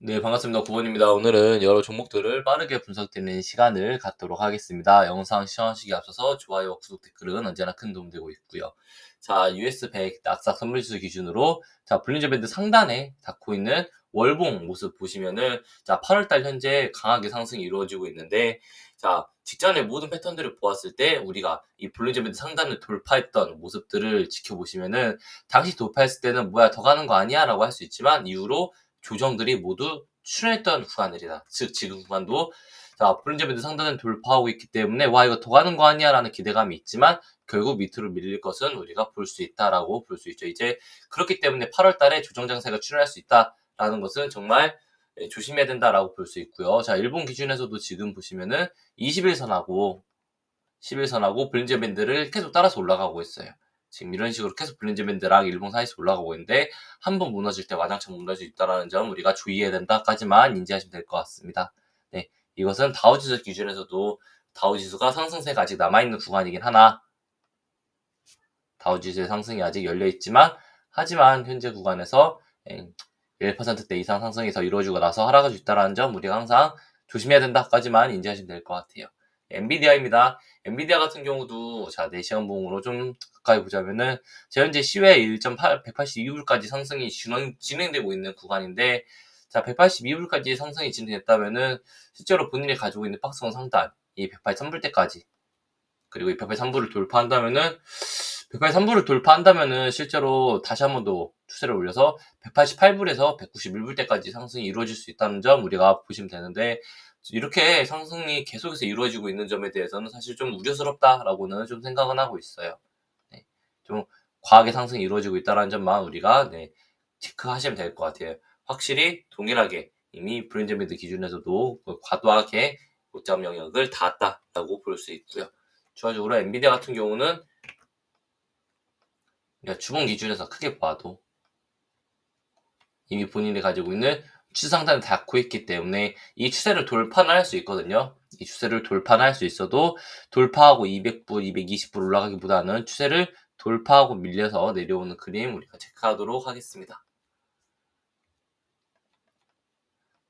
네, 반갑습니다. 구본입니다. 오늘은 여러 종목들을 빠르게 분석드리는 시간을 갖도록 하겠습니다. 영상 시청하시기 앞서서 좋아요와 구독, 댓글은 언제나 큰 도움 되고 있고요. 자, US100 낙싹 선물지수 기준으로 자, 볼린저 밴드 상단에 닿고 있는 월봉 모습 보시면은 자, 8월달 현재 강하게 상승이 이루어지고 있는데 자, 직전의 모든 패턴들을 보았을 때 우리가 이 볼린저 밴드 상단을 돌파했던 모습들을 지켜보시면은 당시 돌파했을 때는 뭐야 더 가는 거 아니야? 라고 할 수 있지만 이후로 조정들이 모두 출현했던 구간들이다. 즉 지금 구간도 자 볼린저 밴드 상단을 돌파하고 있기 때문에 와 이거 더 가는 거 아니야라는 기대감이 있지만 결국 밑으로 밀릴 것은 우리가 볼 수 있다라고 볼 수 있죠. 이제 그렇기 때문에 8월 달에 조정 장세가 출현할 수 있다라는 것은 정말 조심해야 된다라고 볼 수 있고요. 자 일본 기준에서도 지금 보시면은 20일선하고 11선하고 볼린저 밴드를 계속 따라서 올라가고 있어요. 지금 이런 식으로 계속 볼린저 밴드랑 일본 사이에서 올라가고 있는데 한 번 무너질 때 와장창 무너질 수 있다는 점 우리가 주의해야 된다까지만 인지하시면 될 것 같습니다. 네, 이것은 다우지수 기준에서도 다우지수가 상승세가 아직 남아있는 구간이긴 하나 다우지수의 상승이 아직 열려있지만 하지만 현재 구간에서 1%대 이상 상승이 더 이루어지고 나서 하락할 수 있다는 점 우리가 항상 조심해야 된다까지만 인지하시면 될 것 같아요. 엔비디아입니다. 엔비디아 같은 경우도 자 4시간 봉으로 좀 가까이 보자면은 현재 시외 1.182불까지 상승이 진행되고 있는 구간인데 자 182불까지 상승이 진행됐다면은 실제로 본인이 가지고 있는 박스권 상단 이 183불대까지 그리고 이 183불을 돌파한다면은 183불을 돌파한다면은 실제로 다시 한 번 더 추세를 올려서 188불에서 191불대까지 상승이 이루어질 수 있다는 점 우리가 보시면 되는데 이렇게 상승이 계속해서 이루어지고 있는 점에 대해서는 사실 좀 우려스럽다라고는 좀 생각은 하고 있어요. 네, 좀 과하게 상승이 이루어지고 있다는 점만 우리가 체크하시면 될 것 같아요. 확실히 동일하게 이미 브랜드 밴드 기준에서도 과도하게 고점 영역을 닿았다라고 볼 수 있고요. 추가적으로 엔비디아 같은 경우는 주봉 기준에서 크게 봐도 이미 본인이 가지고 있는 추세 상단을 닿고 있기 때문에 이 추세를 돌파는 할 수 있거든요. 이 추세를 돌파는 할 수 있어도 돌파하고 200불, 220불 올라가기보다는 추세를 돌파하고 밀려서 내려오는 그림 우리가 체크하도록 하겠습니다.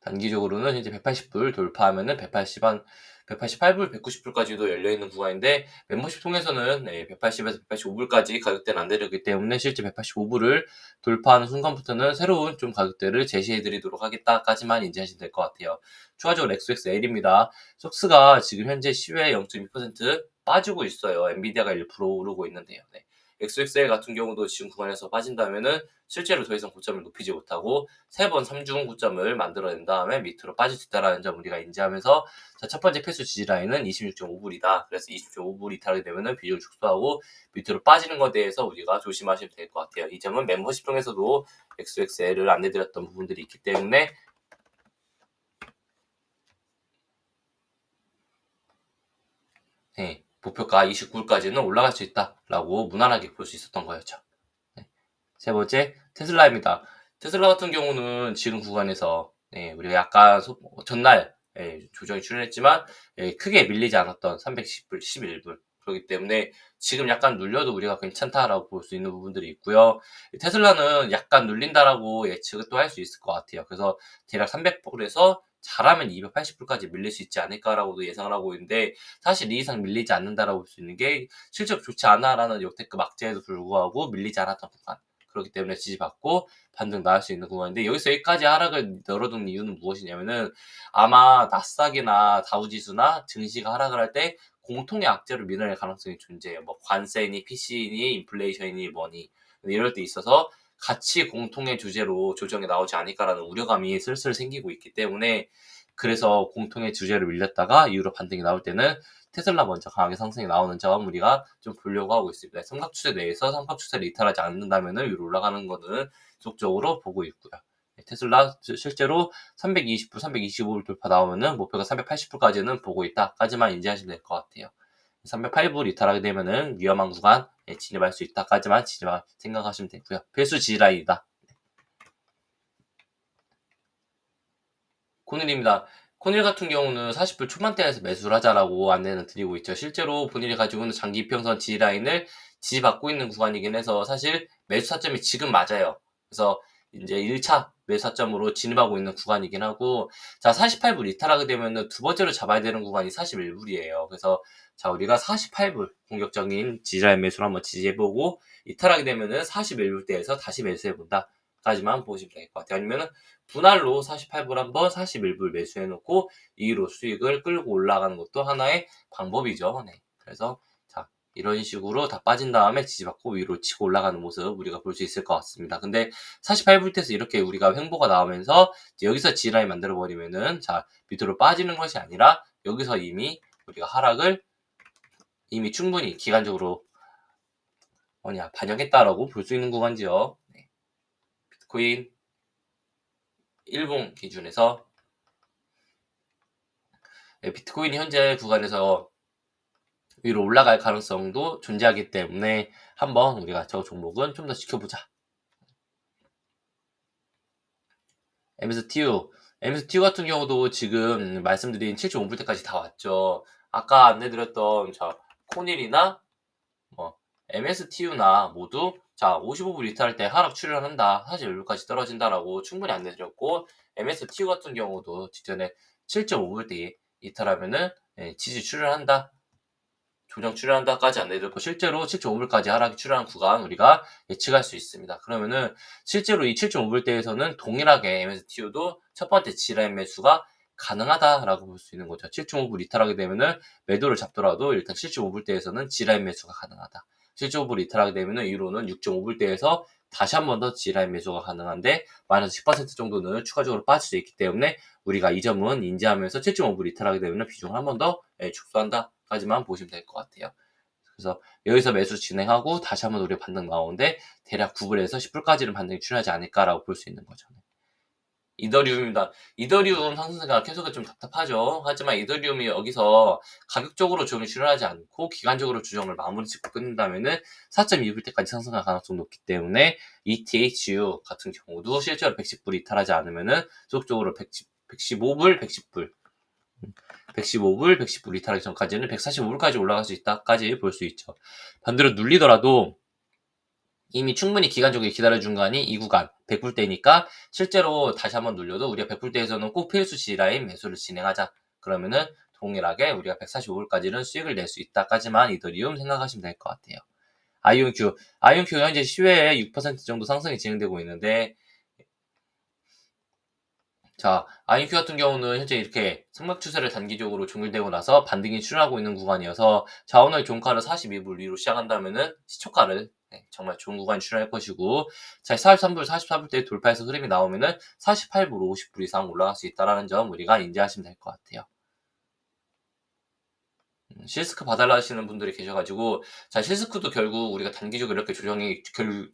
단기적으로는 현재 180불 돌파하면은 188불, 190불까지도 열려있는 구간인데 멤버십 통해서는 180에서 185불까지 가격대는 안 내렸기 때문에 실제 185불을 돌파하는 순간부터는 새로운 좀 가격대를 제시해드리도록 하겠다까지만 인지하시면 될 것 같아요. 추가적으로 XXL입니다. 속스가 지금 현재 시외 0.2% 빠지고 있어요. 엔비디아가 1% 오르고 있는데요. 네. XXL 같은 경우도 지금 구간에서 빠진다면은 실제로 더 이상 고점을 높이지 못하고 3번 3중 고점을 만들어낸 다음에 밑으로 빠질 수 있다는 점 우리가 인지하면서 자, 첫 번째 필수 지지라인은 26.5불이다. 그래서 26.5불 이탈하게 되면은 비중을 축소하고 밑으로 빠지는 것에 대해서 우리가 조심하시면 될 것 같아요. 이 점은 멤버십 중에서도 XXL을 안내드렸던 부분들이 있기 때문에 목표가 29불까지는 올라갈 수 있다라고 무난하게 볼 수 있었던 거였죠. 세 번째 테슬라입니다. 테슬라 같은 경우는 지금 구간에서 우리가 약간 전날 조정이 출현했지만 크게 밀리지 않았던 310불, 11불 그렇기 때문에 지금 약간 눌려도 우리가 괜찮다라고 볼 수 있는 부분들이 있고요. 테슬라는 약간 눌린다라고 예측을 또 할 수 있을 것 같아요. 그래서 대략 300불에서 잘하면 280불까지 밀릴 수 있지 않을까라고도 예상을 하고 있는데 사실 이 이상 밀리지 않는다라고 볼 수 있는 게 실적 좋지 않아라는 역대급 악재에도 불구하고 밀리지 않았던 구간. 그렇기 때문에 지지받고 반등 나올 수 있는 구간인데 여기서 여기까지 하락을 열어둔 이유는 무엇이냐면은 아마 나스닥이나 다우지수나 증시가 하락을 할 때 공통의 악재로 밀어낼 가능성이 존재해요. 뭐 관세니 PC니 인플레이션이니 뭐니 이럴 때 있어서 같이 공통의 주제로 조정이 나오지 않을까라는 우려감이 슬슬 생기고 있기 때문에 그래서 공통의 주제로 밀렸다가 이후로 반등이 나올 때는 테슬라 먼저 강하게 상승이 나오는 점 우리가 좀 보려고 하고 있습니다. 삼각추세 내에서 삼각추세를 이탈하지 않는다면은 위로 올라가는 거는 지속적으로 보고 있고요. 테슬라 실제로 320불, 325불 돌파 나오면은 목표가 380불까지는 보고 있다까지만 인지하시면 될 것 같아요. 308불 이탈하게 되면은 위험한 구간 진입할 수 있다까지만 생각하시면 되고요. 필수 지지라인이다. 코닐입니다. 코닐 같은 경우는 40불 초반대에서 매수를 하자라고 안내는 드리고 있죠. 실제로 본인이 가지고 있는 장기 이평선 지지라인을 지지받고 있는 구간이긴 해서 사실 매수 타점이 지금 맞아요. 그래서 이제 1차 매수점으로 진입하고 있는 구간이긴 하고, 자, 48불 이탈하게 되면은 두 번째로 잡아야 되는 구간이 41불이에요. 그래서 자, 우리가 48불 공격적인 지지라인 매수를 한번 지지해보고, 이탈하게 되면은 41불대에서 다시 매수해본다 까지만 보시면 될 것 같아요. 아니면은 분할로 48불 한번 41불 매수해놓고 이후로 수익을 끌고 올라가는 것도 하나의 방법이죠. 네. 그래서 자, 이런 식으로 다 빠진 다음에 지지받고 위로 치고 올라가는 모습 우리가 볼 수 있을 것 같습니다. 근데 48불대에서 이렇게 우리가 횡보가 나오면서 여기서 지라인 만들어 버리면은 자, 밑으로 빠지는 것이 아니라 여기서 이미 우리가 하락을 이미 충분히 기간적으로 반영했다라고 볼 수 있는 구간지요. 네. 비트코인 일봉 기준에서 비트코인이 현재 구간에서 위로 올라갈 가능성도 존재하기 때문에 한번 우리가 저 종목은 좀 더 지켜보자. MSTU 같은 경우도 지금 말씀드린 7.5불대까지 다 왔죠. 아까 안내드렸던 코닐이나 뭐 MSTU나 모두 자 55불 이탈할 때 하락 출현한다, 41불까지 떨어진다라고 충분히 안내드렸고, MSTU 같은 경우도 직전에 7.5불대 이탈하면은 지지 출현한다, 조정 출현한다까지 안내드렸고, 실제로 7.5불까지 하락이 출현한 구간 우리가 예측할 수 있습니다. 그러면은 실제로 이 7.5불대에서는 동일하게 MSTU도 첫 번째 지라인 매수가 가능하다라고 볼 수 있는 거죠. 7.5불 이탈하게 되면은 매도를 잡더라도 일단 7.5불대에서는 지라인 매수가 가능하다. 7.5불 이탈하게 되면은 이후로는 6.5불대에서 다시 한 번 더 지라인 매수가 가능한데 마이너스 10% 정도는 추가적으로 빠질 수 있기 때문에 우리가 이 점은 인지하면서 7.5불 이탈하게 되면 비중을 한 번 더 축소한다까지만 보시면 될 것 같아요. 그래서 여기서 매수 진행하고 다시 한번 우리가 반등 나오는데 대략 9불에서 10불까지는 반등이 출현하지 않을까라고 볼 수 있는 거죠. 이더리움입니다. 이더리움 상승세가 계속 좀 답답하죠. 하지만 이더리움이 여기서 가격적으로 조정이 출현하지 않고 기간적으로 조정을 마무리 짓고 끊는다면은 4.2불 때까지 상승할 가능성이 높기 때문에 ETHU 같은 경우도 실제로 110불 이탈하지 않으면은 지속적으로 115불, 110불 115불, 110불 이탈하기 전까지는 145불까지 올라갈 수 있다까지 볼 수 있죠. 반대로 눌리더라도 이미 충분히 기간적으로 기다려준 구간이 이 구간 100불대니까 실제로 다시 한번 눌려도 우리가 100불대에서는 꼭 필수 지라인 매수를 진행하자. 그러면은 동일하게 우리가 145불까지는 수익을 낼 수 있다까지만 이더리움 생각하시면 될 것 같아요. 아이온큐 현재 시외에 6% 정도 상승이 진행되고 있는데, 자, 아이온큐 같은 경우는 현재 이렇게 삼각 추세를 단기적으로 종결되고 나서 반등이 출현하고 있는 구간이어서 자, 오늘 종가를 42불 위로 시작한다면은 시초가를 정말 좋은 구간이 출현할 것이고, 자, 43불, 44불대 돌파해서 흐름이 나오면은 48불, 50불 이상 올라갈 수 있다라는 점 우리가 인지하시면 될 것 같아요. 실스크 봐달라 하시는 분들이 계셔가지고, 자, 실스크도 결국 우리가 단기적으로 이렇게 조정이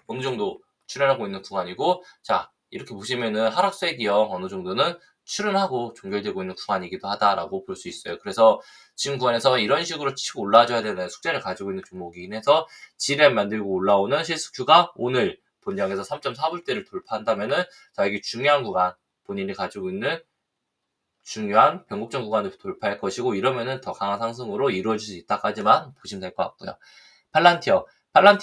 어느 정도 출현하고 있는 구간이고, 자, 이렇게 보시면은 하락세 기형 어느 정도는 출현하고 종결되고 있는 구간이기도 하다라고 볼 수 있어요. 그래서 지금 구간에서 이런 식으로 치고 올라와줘야 되는 숙제를 가지고 있는 종목이긴 해서 지렛 만들고 올라오는 실스크가 오늘 본장에서 3.4불대를 돌파한다면은 자, 이게 중요한 구간, 본인이 가지고 있는 중요한 변곡점 구간을 돌파할 것이고, 이러면은 더 강한 상승으로 이루어질 수 있다까지만 보시면 될 것 같고요. 팔란티어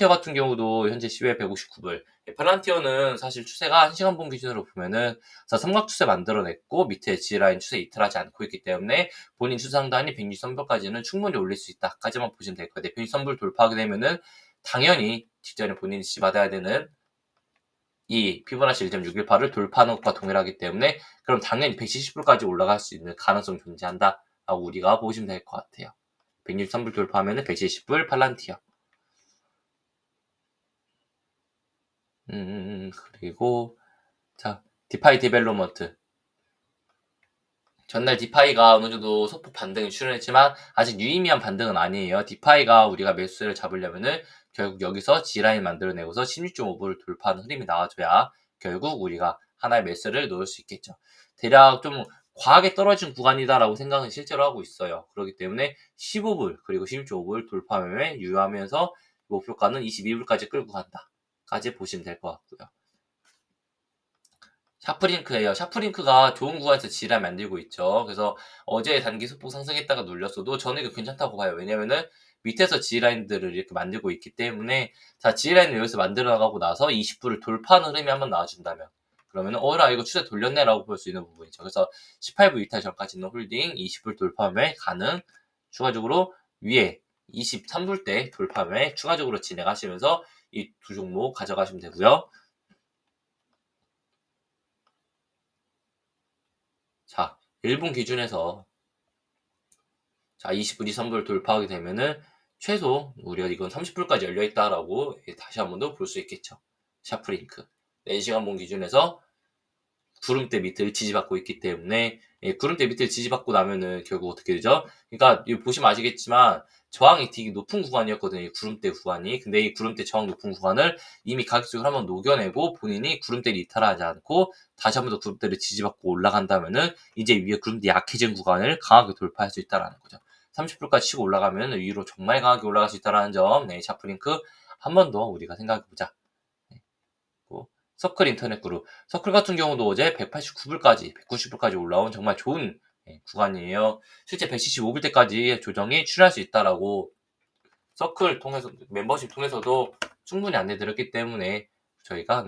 같은 경우도 현재 시외 159불. 팔란티어는 사실 추세가 1시간 봉 기준으로 보면은 삼각 추세 만들어냈고 밑에 G라인 추세 이탈하지 않고 있기 때문에 본인 추세 상단이 163불까지는 충분히 올릴 수 있다까지만 보시면 될 거예요. 163불 돌파하게 되면은 당연히 직전에 본인이 지받아야 되는 이 피보나치 1.618을 돌파하는 것과 동일하기 때문에 그럼 당연히 170불까지 올라갈 수 있는 가능성이 존재한다라고 우리가 보시면 될 것 같아요. 163불 돌파하면 170불 팔란티어. 그리고 자, 디파이 디벨로먼트. 전날 디파이가 어느 정도 소폭 반등이 출현했지만 아직 유의미한 반등은 아니에요. 디파이가 우리가 매수세를 잡으려면은 결국 여기서 G라인 만들어내고서 16.5불을 돌파하는 흐름이 나와줘야 결국 우리가 하나의 매수를 놓을 수 있겠죠. 대략 좀 과하게 떨어진 구간이다라고 생각은 실제로 하고 있어요. 그렇기 때문에 15불 그리고 16.5불 돌파 매매 유효하면서 목표가는 22불까지 끌고 간다까지 보시면 될 것 같고요. 샤프링크예요. 샤프링크가 좋은 구간에서 지랄 만들고 있죠. 그래서 어제 단기 소폭 상승했다가 눌렸어도 저는 이거 괜찮다고 봐요. 왜냐면은 밑에서 G라인들을 이렇게 만들고 있기 때문에 자, G라인을 여기서 만들어 나가고 나서 20불을 돌파하는 흐름이 한번 나와준다면 그러면은 이거 추세 돌렸네라고 볼 수 있는 부분이죠. 그래서 18불 이탈 전까지 있는 홀딩 20불 돌파 매매 가능. 추가적으로 위에 23불대 돌파 매매 추가적으로 진행하시면서 이 두 종목 가져가시면 되고요. 자, 1분 기준에서 자 20불, 23불 돌파하게 되면은 최소 우리가 이건 30불까지 열려있다라고 다시 한 번 더 볼 수 있겠죠. 샤프링크 4시간 본 기준에서 구름대 밑을 지지받고 있기 때문에 구름대 밑을 지지받고 나면은 결국 어떻게 되죠? 그러니까 이거 보시면 아시겠지만 저항이 되게 높은 구간이었거든요. 이 구름대 구간이. 근데 이 구름대 저항 높은 구간을 이미 가격적으로 한번 녹여내고 본인이 구름대를 이탈하지 않고 다시 한 번 더 구름대를 지지받고 올라간다면은 이제 위에 구름대 약해진 구간을 강하게 돌파할 수 있다라는 거죠. 30불까지 치고 올라가면 위로 정말 강하게 올라갈 수 있다는 점, 샤프링크 한 번 더 우리가 생각해보자. 서클 인터넷 그룹. 서클 같은 경우도 어제 189불까지, 190불까지 올라온 정말 좋은 구간이에요. 실제 175불 때까지 조정이 출현할 수 있다라고 서클 통해서, 멤버십 통해서도 충분히 안내드렸기 때문에 저희가,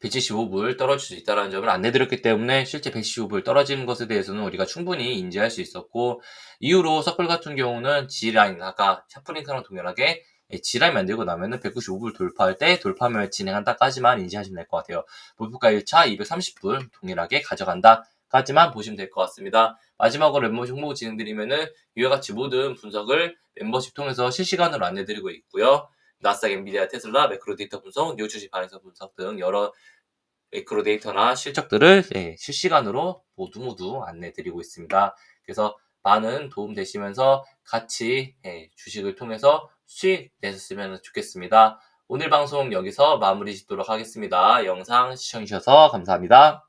175불 떨어질 수 있다는 점을 안내드렸기 때문에 실제 175불 떨어지는 것에 대해서는 우리가 충분히 인지할 수 있었고, 이후로 서클 같은 경우는 G라인, 아까 샤프링크랑 동일하게 G라인 만들고 나면은 195불 돌파할 때 돌파면 진행한다까지만 인지하시면 될 것 같아요. 목표가 1차 230불 동일하게 가져간다까지만 보시면 될 것 같습니다. 마지막으로 멤버십 홍보 진행드리면은 이와 같이 모든 분석을 멤버십 통해서 실시간으로 안내드리고 있고요. 나스닥, 엔비디아, 테슬라, 매크로 데이터 분석, 뉴 주식 반응성 분석 등 여러 매크로 데이터나 실적들을 실시간으로 모두 안내드리고 있습니다. 그래서 많은 도움 되시면서 같이 주식을 통해서 수익 내셨으면 좋겠습니다. 오늘 방송 여기서 마무리 짓도록 하겠습니다. 영상 시청해주셔서 감사합니다.